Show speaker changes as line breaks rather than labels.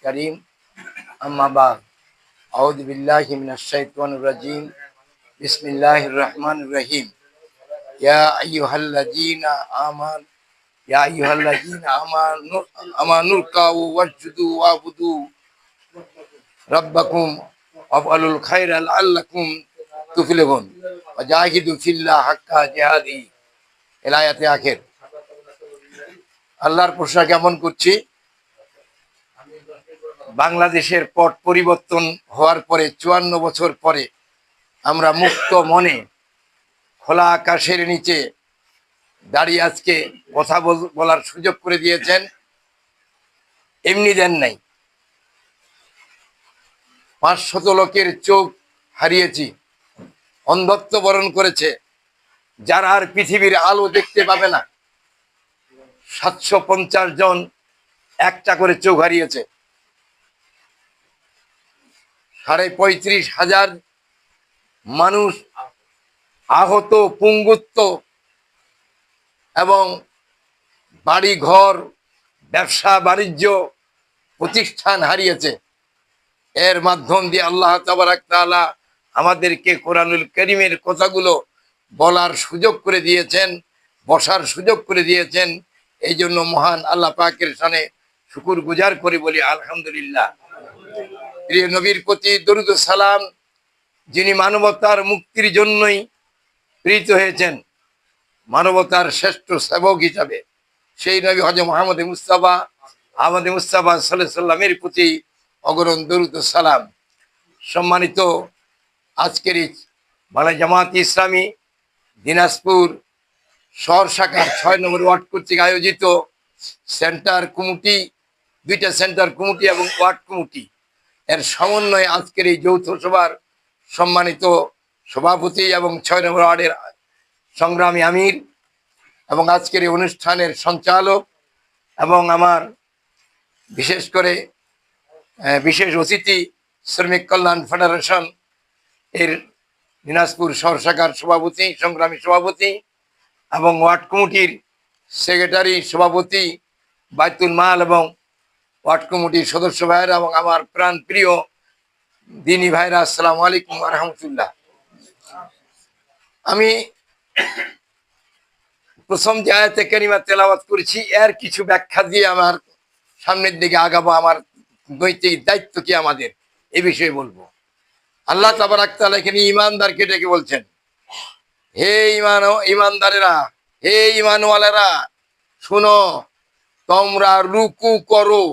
الكريم أما بعد أعوذ بالله من الشيطان الرجيم بسم الله الرحمن الرحيم يا أيها الذين آمنوا اركعوا واسجدوا واعبدوا ربكم وافعلوا الخير لعلكم تفلحون وجاهدوا في الله حق جهاده إلى آيات آخر। আল্লাহর প্রশংসা জ্ঞাপন করছি। বাংলাদেশের পট পরিবর্তন হওয়ার পরে ৫৪ বছর পরে আমরা মুক্ত মনে খোলা আকাশের নিচে দাঁড়িয়ে আজকে কথা বলার সুযোগ করে দিয়েছেন, এমনি দেন নাই। ৫০০ লোকের চোখ হারিয়েছি, অন্ধত্ব বরণ করেছে, যারা আর পৃথিবীর আলো দেখতে পাবে না। ৭৫০ জন একটা করে চোখ হারিয়েছে। ৩৫,০০০ মানুষ আহত, পুঙ্গুত্ব এবং বাড়ি ঘর, ব্যবসা বাণিজ্য প্রতিষ্ঠান হারিয়েছে। এর মাধ্যম দিয়ে আল্লাহ তাবারাক তাআলা আমাদেরকে কোরআনুল কারীমের কথাগুলো বলার সুযোগ করে দিয়েছেন, বসার সুযোগ করে দিয়েছেন। এই জন্য মহান আল্লাহ পাকের শানে শুকর গুজার করে বলি আলহামদুলিল্লাহ। প্রিয় নবীর প্রতি দরুদ ও সালাম, যিনি মানবতার মুক্তির জন্যই প্রেরিত হয়েছেন, মানবতার শ্রেষ্ঠ সেবক হিসাবে, সেই নবী হযরত মুহাম্মদ মুস্তাফা সাল্লাল্লাহু আলাইহি সাল্লামের প্রতি অগণন দরুদ ও সালাম। সম্মানিত আজকের এই বাংলাদেশ জামাত ইসলামী দিনাজপুর শহর শাখার ৬ নম্বর ওয়ার্ড কর্তৃক আয়োজিত সেন্টার কমিটি, ২টা সেন্টার কমিটি এবং ওয়ার্ড কমিটি এর সমন্বয়ে আজকের এই যৌথ সভার সম্মানিত সভাপতি এবং ৬ নম্বর ওয়ার্ডের সংগ্রামী আমির এবং আজকের এই অনুষ্ঠানের সঞ্চালক এবং আমার বিশেষ করে বিশেষ অতিথি শ্রমিক কল্যাণ ফেডারেশন এর দিনাজপুর শহর শাখার সভাপতি, সংগ্রামী সভাপতি এবং ওয়ার্ড কমিটির সেক্রেটারি, সভাপতি, বাইতুল মাল এবং ওয়ার্ড কমিটির সদস্য ভাইরা এবং আমার প্রাণ প্রিয় দিনী ভাইরা, আসসালামু আলাইকুম ওয়া রাহমাতুল্লাহ। আমি প্রথম যে আয়াতে কারিমা তেলাওয়াত করেছি এর কিছু ব্যাখ্যা দিয়ে আমার সামনের দিকে আগাবো। আমার নৈতিক দায়িত্ব কি আমাদের এ বিষয়ে বলবো। আল্লাহ তাবারাক তাআলা এখানে ঈমানদারকে ডেকে বলছেন, হে ঈমানদারেরা, হে ঈমানওয়ালারা, শুনো, তোমরা রুকু করো।